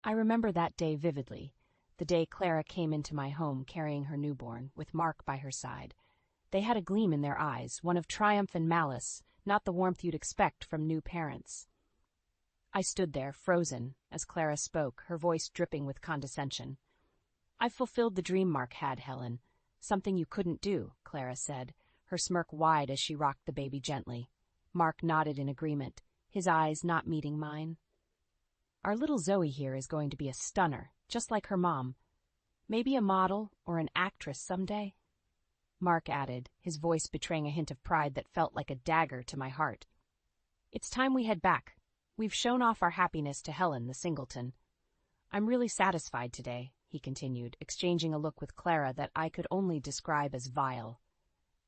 I remember that day vividly, the day Clara came into my home carrying her newborn, with Mark by her side. They had a gleam in their eyes, one of triumph and malice, not the warmth you'd expect from new parents. I stood there, frozen, as Clara spoke, her voice dripping with condescension. "I've fulfilled the dream Mark had, Helen. Something you couldn't do," Clara said, her smirk wide as she rocked the baby gently. Mark nodded in agreement, his eyes not meeting mine. "Our little Zoe here is going to be a stunner, just like her mom. Maybe a model or an actress someday," Mark added, his voice betraying a hint of pride that felt like a dagger to my heart. "It's time we head back. We've shown off our happiness to Helen, the singleton. I'm really satisfied today," he continued, exchanging a look with Clara that I could only describe as vile.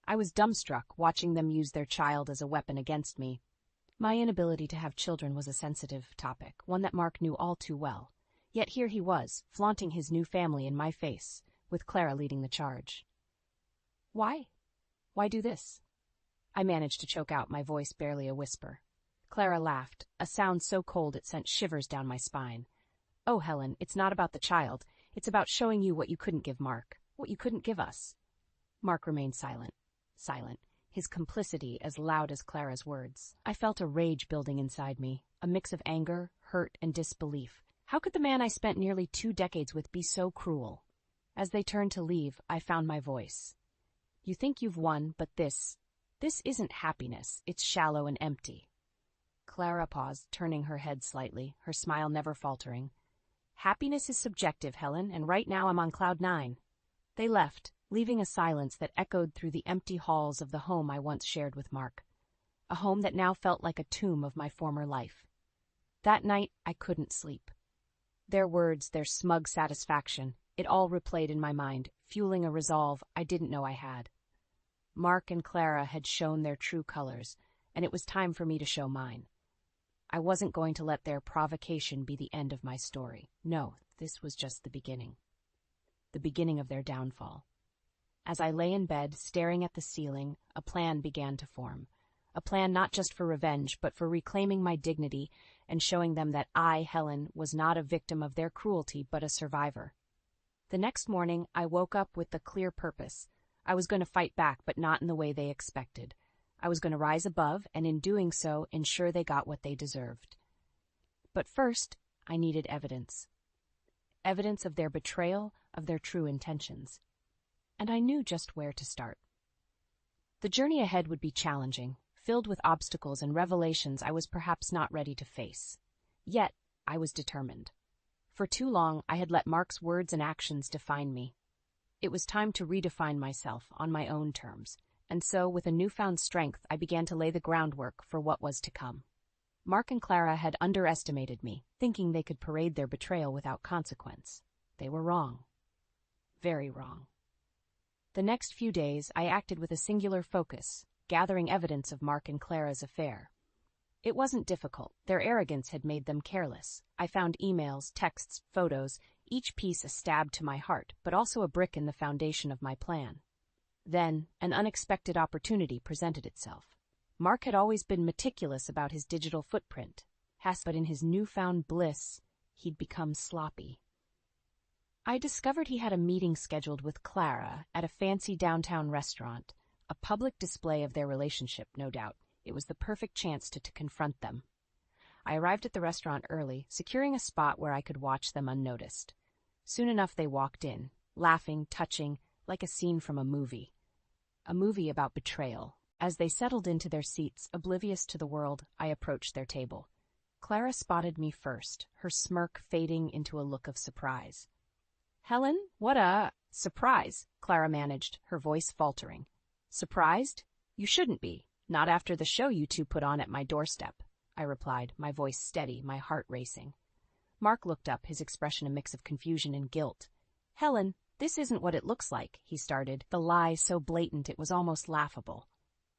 I was dumbstruck, watching them use their child as a weapon against me. My inability to have children was a sensitive topic, one that Mark knew all too well. Yet here he was, flaunting his new family in my face, with Clara leading the charge. "Why? Why do this?" I managed to choke out, my voice barely a whisper. Clara laughed, a sound so cold it sent shivers down my spine. "Oh, Helen, it's not about the child. It's about showing you what you couldn't give Mark, what you couldn't give us." Mark remained silent, his complicity as loud as Clara's words. I felt a rage building inside me, a mix of anger, hurt, and disbelief. How could the man I spent nearly 2 decades with be so cruel? As they turned to leave, I found my voice. "You think you've won, but this isn't happiness. It's shallow and empty." Clara paused, turning her head slightly, her smile never faltering. "Happiness is subjective, Helen, and right now I'm on cloud 9. They left, leaving a silence that echoed through the empty halls of the home I once shared with Mark, a home that now felt like a tomb of my former life. That night, I couldn't sleep. Their words, their smug satisfaction, it all replayed in my mind, fueling a resolve I didn't know I had. Mark and Clara had shown their true colors, and it was time for me to show mine. I wasn't going to let their provocation be the end of my story. No, this was just the beginning. The beginning of their downfall. As I lay in bed, staring at the ceiling, a plan began to form. A plan not just for revenge, but for reclaiming my dignity and showing them that I, Helen, was not a victim of their cruelty, but a survivor. The next morning, I woke up with the clear purpose. I was going to fight back, but not in the way they expected. I was going to rise above, and in doing so, ensure they got what they deserved. But first, I needed evidence. Evidence of their betrayal, of their true intentions. And I knew just where to start. The journey ahead would be challenging, filled with obstacles and revelations I was perhaps not ready to face. Yet, I was determined. For too long, I had let Mark's words and actions define me. It was time to redefine myself on my own terms, and so, with a newfound strength, I began to lay the groundwork for what was to come. Mark and Clara had underestimated me, thinking they could parade their betrayal without consequence. They were wrong. Very wrong. The next few days, I acted with a singular focus, gathering evidence of Mark and Clara's affair. It wasn't difficult. Their arrogance had made them careless. I found emails, texts, photos, each piece a stab to my heart, but also a brick in the foundation of my plan. Then, an unexpected opportunity presented itself. Mark had always been meticulous about his digital footprint, but in his newfound bliss, he'd become sloppy. I discovered he had a meeting scheduled with Clara at a fancy downtown restaurant, a public display of their relationship, no doubt. It was the perfect chance to confront them. I arrived at the restaurant early, securing a spot where I could watch them unnoticed. Soon enough they walked in, laughing, touching, like a scene from a movie. A movie about betrayal. As they settled into their seats, oblivious to the world, I approached their table. Clara spotted me first, her smirk fading into a look of surprise. "Helen, what a surprise," Clara managed, her voice faltering. "Surprised? You shouldn't be. Not after the show you two put on at my doorstep," I replied, my voice steady, my heart racing. Mark looked up, his expression a mix of confusion and guilt. "Helen, this isn't what it looks like," he started, the lie so blatant it was almost laughable.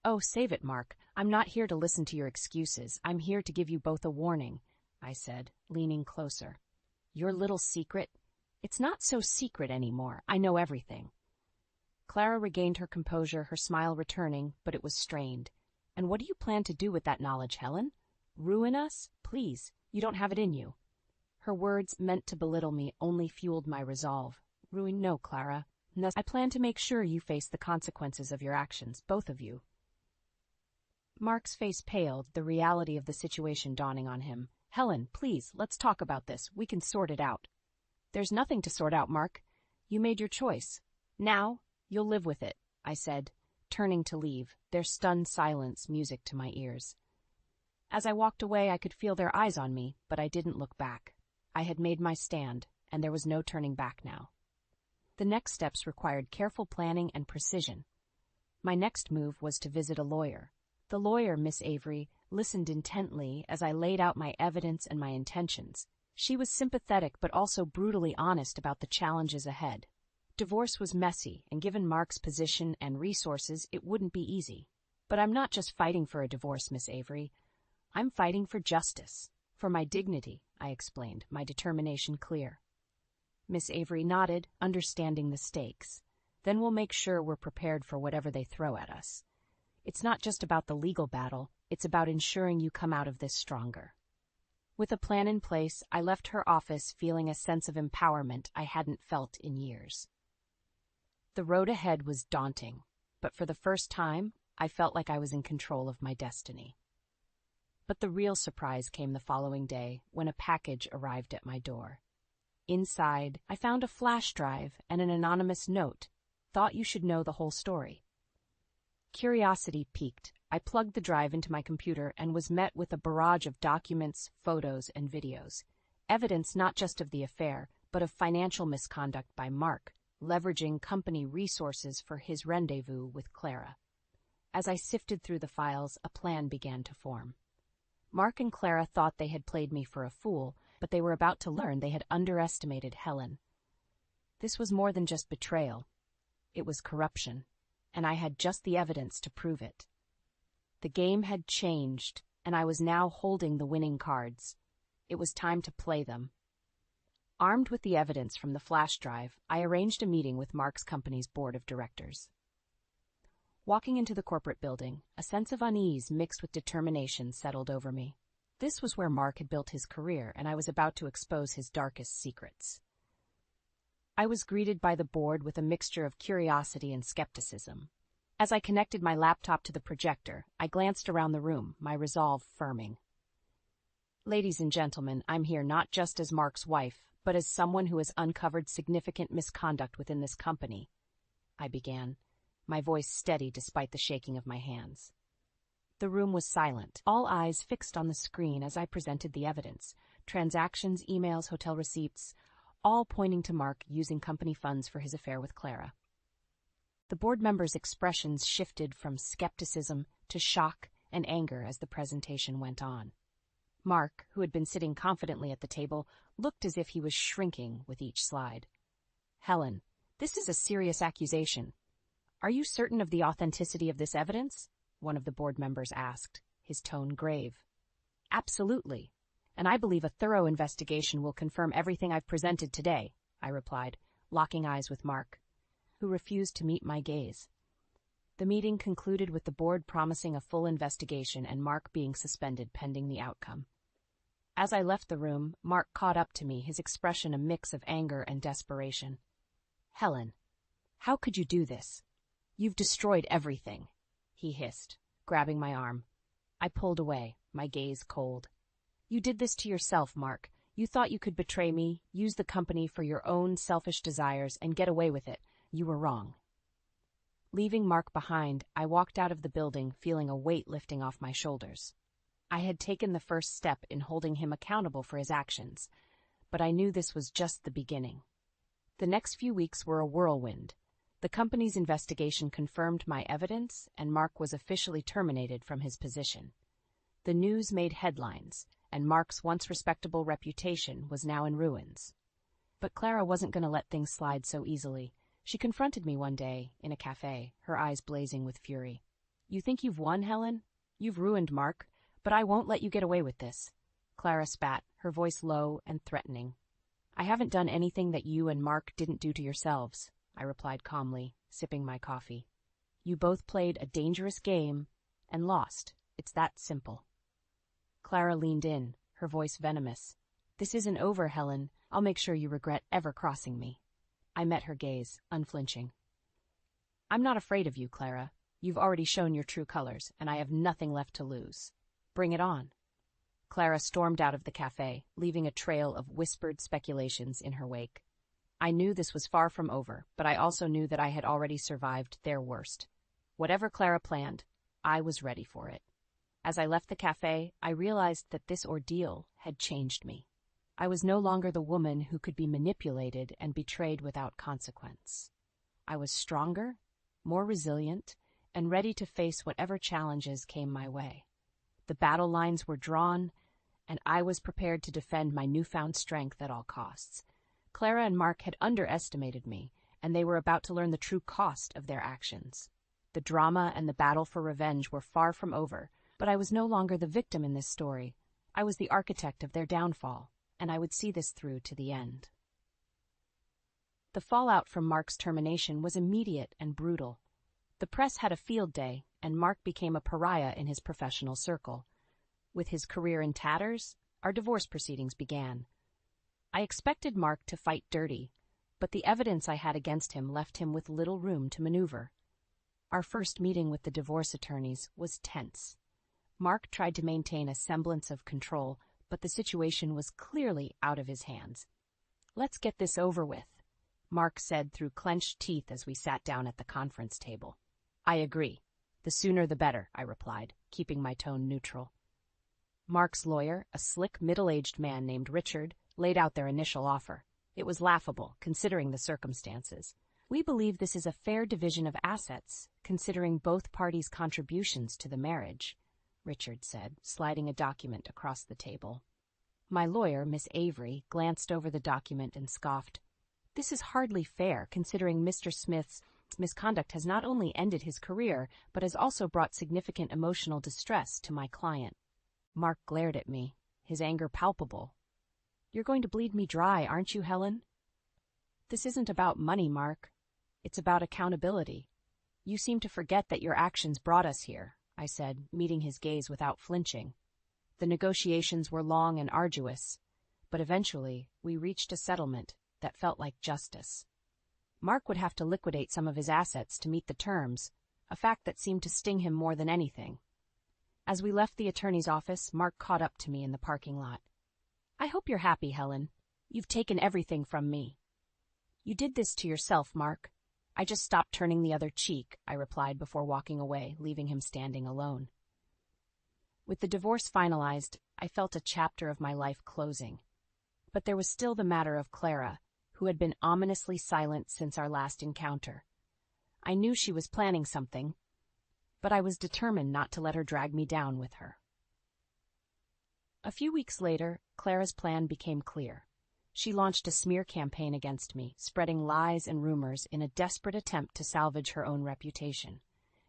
"Oh, save it, Mark. I'm not here to listen to your excuses. I'm here to give you both a warning," I said, leaning closer. "Your little secret? It's not so secret anymore. I know everything." Clara regained her composure, her smile returning, but it was strained. "And what do you plan to do with that knowledge, Helen? Ruin us? Please, you don't have it in you." Her words, meant to belittle me, only fueled my resolve. No, Clara. I plan to make sure you face the consequences of your actions, both of you. Mark's face paled, the reality of the situation dawning on him. Helen, please, let's talk about this. We can sort it out. There's nothing to sort out, Mark. You made your choice. Now, you'll live with it, I said, turning to leave, their stunned silence music to my ears. As I walked away, I could feel their eyes on me, but I didn't look back. I had made my stand, and there was no turning back now. The next steps required careful planning and precision. My next move was to visit a lawyer. The lawyer, Miss Avery, listened intently as I laid out my evidence and my intentions. She was sympathetic but also brutally honest about the challenges ahead. Divorce was messy, and given Mark's position and resources, it wouldn't be easy. But I'm not just fighting for a divorce, Miss Avery. I'm fighting for justice. For my dignity, I explained, my determination clear. Miss Avery nodded, understanding the stakes. Then we'll make sure we're prepared for whatever they throw at us. It's not just about the legal battle, it's about ensuring you come out of this stronger. With a plan in place, I left her office feeling a sense of empowerment I hadn't felt in years. The road ahead was daunting, but for the first time, I felt like I was in control of my destiny. But the real surprise came the following day when a package arrived at my door. Inside, I found a flash drive and an anonymous note. Thought you should know the whole story. Curiosity piqued. I plugged the drive into my computer and was met with a barrage of documents, photos, and videos. Evidence not just of the affair, but of financial misconduct by Mark, leveraging company resources for his rendezvous with Clara. As I sifted through the files, a plan began to form. Mark and Clara thought they had played me for a fool, but they were about to learn they had underestimated Helen. This was more than just betrayal. It was corruption, and I had just the evidence to prove it. The game had changed, and I was now holding the winning cards. It was time to play them. Armed with the evidence from the flash drive, I arranged a meeting with Mark's company's board of directors. Walking into the corporate building, a sense of unease mixed with determination settled over me. This was where Mark had built his career, and I was about to expose his darkest secrets. I was greeted by the board with a mixture of curiosity and skepticism. As I connected my laptop to the projector, I glanced around the room, my resolve firming. Ladies and gentlemen, I'm here not just as Mark's wife, but as someone who has uncovered significant misconduct within this company, I began, my voice steady despite the shaking of my hands. The room was silent, all eyes fixed on the screen as I presented the evidence, transactions, emails, hotel receipts, all pointing to Mark using company funds for his affair with Clara. The board members' expressions shifted from skepticism to shock and anger as the presentation went on. Mark, who had been sitting confidently at the table, looked as if he was shrinking with each slide. Helen, this is a serious accusation. Are you certain of the authenticity of this evidence? One of the board members asked, his tone grave. Absolutely, and I believe a thorough investigation will confirm everything I've presented today, I replied, locking eyes with Mark, who refused to meet my gaze. The meeting concluded with the board promising a full investigation and Mark being suspended pending the outcome. As I left the room, Mark caught up to me, his expression a mix of anger and desperation. Helen, how could you do this? You've destroyed everything, he hissed, grabbing my arm. I pulled away, my gaze cold. You did this to yourself, Mark. You thought you could betray me, use the company for your own selfish desires, and get away with it. You were wrong. Leaving Mark behind, I walked out of the building, feeling a weight lifting off my shoulders. I had taken the first step in holding him accountable for his actions, but I knew this was just the beginning. The next few weeks were a whirlwind. The company's investigation confirmed my evidence, and Mark was officially terminated from his position. The news made headlines, and Mark's once respectable reputation was now in ruins. But Clara wasn't going to let things slide so easily. She confronted me one day in a cafe, her eyes blazing with fury. You think you've won, Helen? You've ruined Mark, but I won't let you get away with this. Clara spat, her voice low and threatening. I haven't done anything that you and Mark didn't do to yourselves, I replied calmly, sipping my coffee. You both played a dangerous game and lost. It's that simple. Clara leaned in, her voice venomous. This isn't over, Helen. I'll make sure you regret ever crossing me. I met her gaze, unflinching. I'm not afraid of you, Clara. You've already shown your true colors, and I have nothing left to lose. Bring it on. Clara stormed out of the cafe, leaving a trail of whispered speculations in her wake. I knew this was far from over, but I also knew that I had already survived their worst. Whatever Clara planned, I was ready for it. As I left the cafe, I realized that this ordeal had changed me. I was no longer the woman who could be manipulated and betrayed without consequence. I was stronger, more resilient, and ready to face whatever challenges came my way. The battle lines were drawn, and I was prepared to defend my newfound strength at all costs. Clara and Mark had underestimated me, and they were about to learn the true cost of their actions. The drama and the battle for revenge were far from over, but I was no longer the victim in this story. I was the architect of their downfall, and I would see this through to the end. The fallout from Mark's termination was immediate and brutal. The press had a field day, and Mark became a pariah in his professional circle. With his career in tatters, our divorce proceedings began. I expected Mark to fight dirty, but the evidence I had against him left him with little room to maneuver. Our first meeting with the divorce attorneys was tense. Mark tried to maintain a semblance of control, but the situation was clearly out of his hands. "Let's get this over with," Mark said through clenched teeth as we sat down at the conference table. "I agree. The sooner the better," I replied, keeping my tone neutral. Mark's lawyer, a slick, middle-aged man named Richard, laid out their initial offer. It was laughable, considering the circumstances. "We believe this is a fair division of assets, considering both parties' contributions to the marriage," Richard said, sliding a document across the table. My lawyer, Miss Avery, glanced over the document and scoffed. "This is hardly fair, considering Mr. Smith's misconduct has not only ended his career, but has also brought significant emotional distress to my client." Mark glared at me, his anger palpable. "You're going to bleed me dry, aren't you, Helen?" "This isn't about money, Mark. It's about accountability. You seem to forget that your actions brought us here," I said, meeting his gaze without flinching. The negotiations were long and arduous, but eventually we reached a settlement that felt like justice. Mark would have to liquidate some of his assets to meet the terms, a fact that seemed to sting him more than anything. As we left the attorney's office, Mark caught up to me in the parking lot. "I hope you're happy, Helen. You've taken everything from me." "You did this to yourself, Mark. I just stopped turning the other cheek," I replied before walking away, leaving him standing alone. With the divorce finalized, I felt a chapter of my life closing. But there was still the matter of Clara, who had been ominously silent since our last encounter. I knew she was planning something, but I was determined not to let her drag me down with her. A few weeks later, Clara's plan became clear. She launched a smear campaign against me, spreading lies and rumors in a desperate attempt to salvage her own reputation.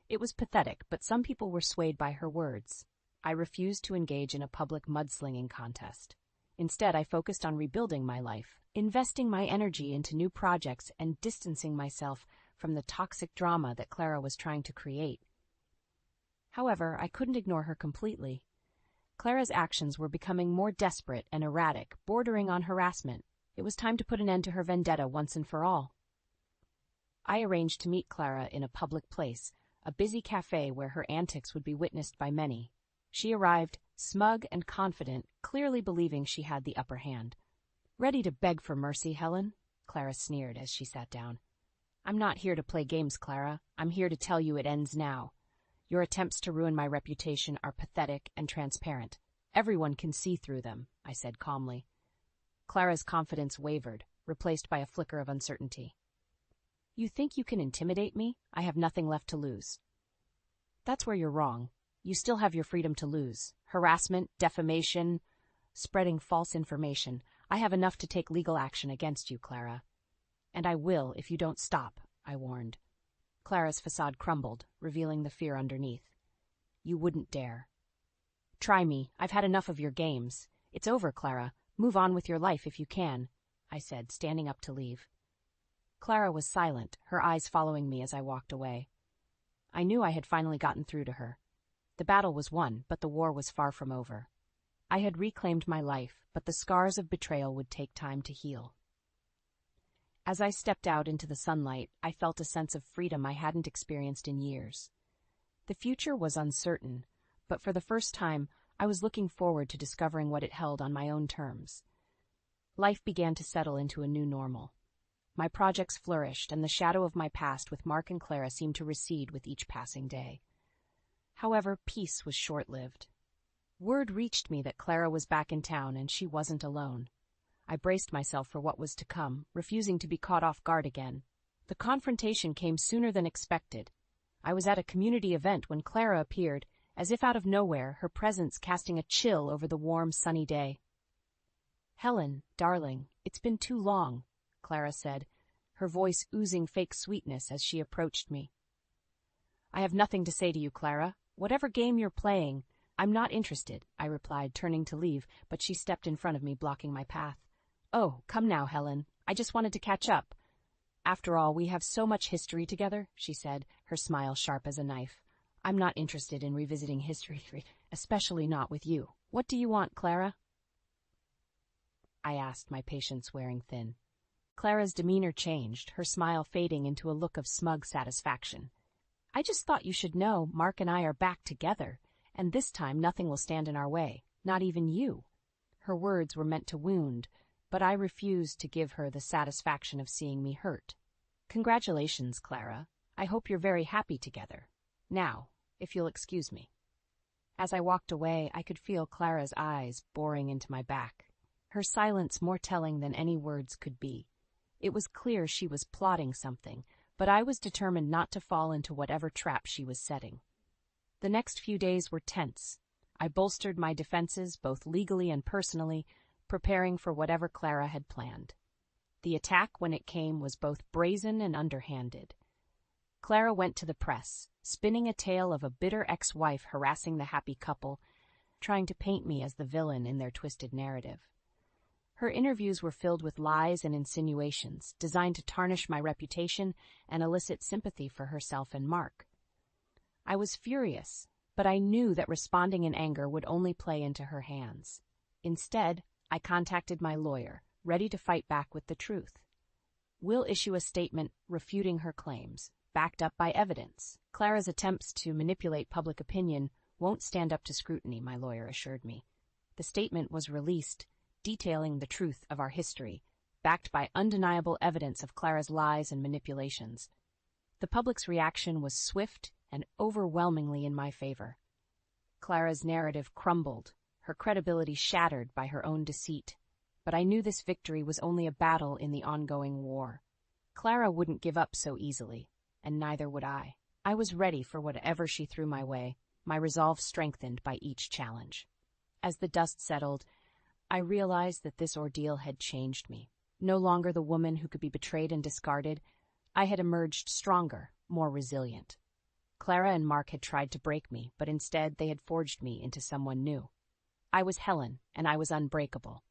It was pathetic, but some people were swayed by her words. I refused to engage in a public mudslinging contest. Instead, I focused on rebuilding my life, investing my energy into new projects and distancing myself from the toxic drama that Clara was trying to create. However, I couldn't ignore her completely. Clara's actions were becoming more desperate and erratic, bordering on harassment. It was time to put an end to her vendetta once and for all. I arranged to meet Clara in a public place, a busy cafe where her antics would be witnessed by many. She arrived, smug and confident, clearly believing she had the upper hand. "Ready to beg for mercy, Helen?" Clara sneered as she sat down. "I'm not here to play games, Clara. I'm here to tell you it ends now. Your attempts to ruin my reputation are pathetic and transparent. Everyone can see through them," I said calmly. Clara's confidence wavered, replaced by a flicker of uncertainty. "You think you can intimidate me? I have nothing left to lose." "That's where you're wrong. You still have your freedom to lose. Harassment, defamation, spreading false information. I have enough to take legal action against you, Clara. And I will if you don't stop," I warned. Clara's facade crumbled, revealing the fear underneath. "You wouldn't dare." "Try me. I've had enough of your games. It's over, Clara. Move on with your life if you can," I said, standing up to leave. Clara was silent, her eyes following me as I walked away. I knew I had finally gotten through to her. The battle was won, but the war was far from over. I had reclaimed my life, but the scars of betrayal would take time to heal. As I stepped out into the sunlight, I felt a sense of freedom I hadn't experienced in years. The future was uncertain, but for the first time, I was looking forward to discovering what it held on my own terms. Life began to settle into a new normal. My projects flourished, and the shadow of my past with Mark and Clara seemed to recede with each passing day. However, peace was short-lived. Word reached me that Clara was back in town, and she wasn't alone. I braced myself for what was to come, refusing to be caught off guard again. The confrontation came sooner than expected. I was at a community event when Clara appeared, as if out of nowhere, her presence casting a chill over the warm, sunny day. "Helen, darling, it's been too long," Clara said, her voice oozing fake sweetness as she approached me. "I have nothing to say to you, Clara. Whatever game you're playing, I'm not interested," I replied, turning to leave, but she stepped in front of me, blocking my path. "Oh, come now, Helen. I just wanted to catch up. After all, we have so much history together," she said, her smile sharp as a knife. "I'm not interested in revisiting history, especially not with you. What do you want, Clara?" I asked, my patience wearing thin. Clara's demeanor changed, her smile fading into a look of smug satisfaction. "I just thought you should know Mark and I are back together, and this time nothing will stand in our way, not even you." Her words were meant to wound, but I refused to give her the satisfaction of seeing me hurt. "Congratulations, Clara. I hope you're very happy together. Now, if you'll excuse me." As I walked away, I could feel Clara's eyes boring into my back, her silence more telling than any words could be. It was clear she was plotting something, but I was determined not to fall into whatever trap she was setting. The next few days were tense. I bolstered my defenses, both legally and personally, preparing for whatever Clara had planned. The attack, when it came, was both brazen and underhanded. Clara went to the press, spinning a tale of a bitter ex-wife harassing the happy couple, trying to paint me as the villain in their twisted narrative. Her interviews were filled with lies and insinuations, designed to tarnish my reputation and elicit sympathy for herself and Mark. I was furious, but I knew that responding in anger would only play into her hands. Instead, I contacted my lawyer, ready to fight back with the truth. "We'll issue a statement refuting her claims, backed up by evidence. Clara's attempts to manipulate public opinion won't stand up to scrutiny," my lawyer assured me. The statement was released, detailing the truth of our history, backed by undeniable evidence of Clara's lies and manipulations. The public's reaction was swift and overwhelmingly in my favor. Clara's narrative crumbled, her credibility shattered by her own deceit, but I knew this victory was only a battle in the ongoing war. Clara wouldn't give up so easily, and neither would I. I was ready for whatever she threw my way, my resolve strengthened by each challenge. As the dust settled, I realized that this ordeal had changed me. No longer the woman who could be betrayed and discarded, I had emerged stronger, more resilient. Clara and Mark had tried to break me, but instead they had forged me into someone new. I was Helen, and I was unbreakable.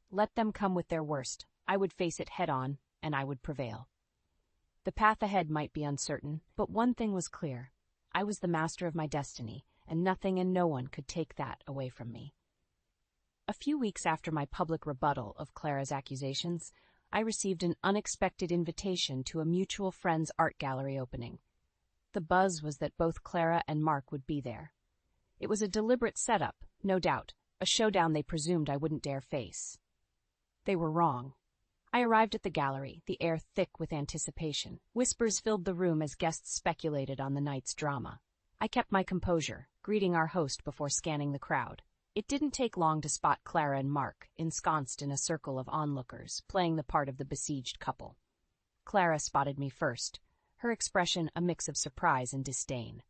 Let them come with their worst. I would face it head-on, and I would prevail. The path ahead might be uncertain, but one thing was clear. I was the master of my destiny, and nothing and no one could take that away from me. A few weeks after my public rebuttal of Clara's accusations, I received an unexpected invitation to a mutual friend's art gallery opening. The buzz was that both Clara and Mark would be there. It was a deliberate setup, no doubt, a showdown they presumed I wouldn't dare face. They were wrong. I arrived at the gallery, the air thick with anticipation. Whispers filled the room as guests speculated on the night's drama. I kept my composure, greeting our host before scanning the crowd. It didn't take long to spot Clara and Mark, ensconced in a circle of onlookers, playing the part of the besieged couple. Clara spotted me first, her expression a mix of surprise and disdain.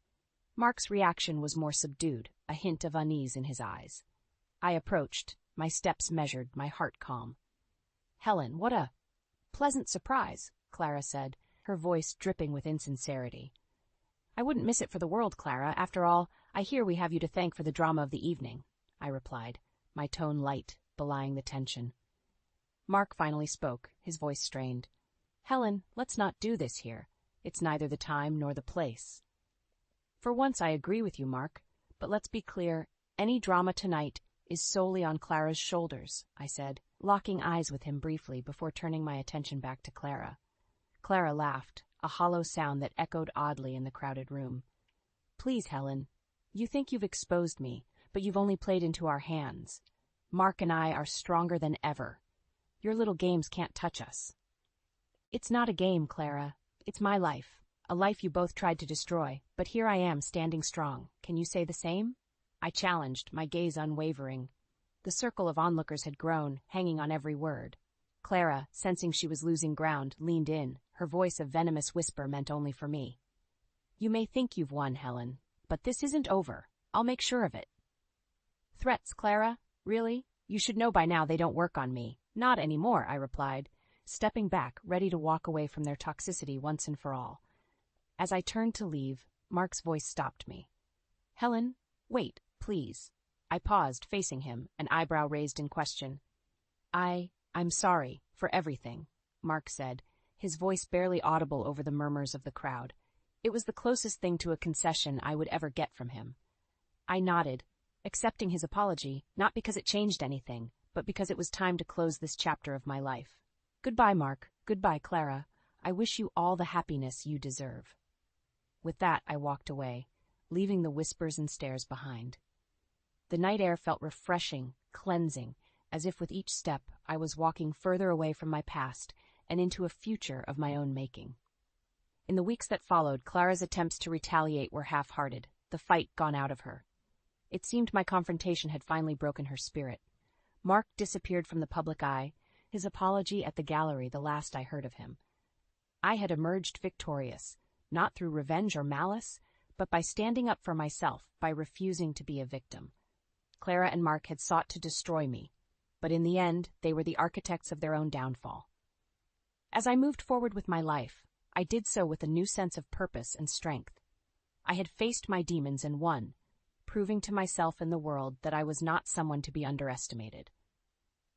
Mark's reaction was more subdued, a hint of unease in his eyes. I approached, my steps measured, my heart calm. "Helen, what a pleasant surprise," Clara said, her voice dripping with insincerity. "I wouldn't miss it for the world, Clara. After all, I hear we have you to thank for the drama of the evening," I replied, my tone light, belying the tension. Mark finally spoke, his voice strained. "Helen, let's not do this here. It's neither the time nor the place." "For once I agree with you, Mark, but let's be clear, any drama tonight is solely on Clara's shoulders, I said, locking eyes with him briefly before turning my attention back to Clara. Clara laughed, a hollow sound that echoed oddly in the crowded room. Please, Helen, you think you've exposed me, but you've only played into our hands. Mark and I are stronger than ever. Your little games can't touch us. It's not a game, Clara. It's my life, a life you both tried to destroy, but here I am standing strong. Can you say the same? I challenged, my gaze unwavering. The circle of onlookers had grown, hanging on every word. Clara, sensing she was losing ground, leaned in. Her voice a venomous whisper meant only for me. You may think you've won, Helen, but this isn't over. I'll make sure of it. Threats, Clara? Really? You should know by now they don't work on me. Not anymore, I replied, stepping back, ready to walk away from their toxicity once and for all. As I turned to leave, Mark's voice stopped me. Helen, wait, please. I paused, facing him, an eyebrow raised in question. I'm sorry for everything, Mark said, his voice barely audible over the murmurs of the crowd. It was the closest thing to a concession I would ever get from him. I nodded, accepting his apology, not because it changed anything, but because it was time to close this chapter of my life. Goodbye, Mark. Goodbye, Clara. I wish you all the happiness you deserve. With that, I walked away, leaving the whispers and stares behind. The night air felt refreshing, cleansing, as if with each step I was walking further away from my past and into a future of my own making. In the weeks that followed, Clara's attempts to retaliate were half-hearted, the fight gone out of her. It seemed my confrontation had finally broken her spirit. Mark disappeared from the public eye, his apology at the gallery the last I heard of him. I had emerged victorious, not through revenge or malice, but by standing up for myself, by refusing to be a victim. Clara and Mark had sought to destroy me, but in the end, they were the architects of their own downfall. As I moved forward with my life, I did so with a new sense of purpose and strength. I had faced my demons and won, proving to myself and the world that I was not someone to be underestimated.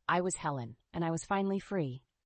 I was Helen, and I was finally free.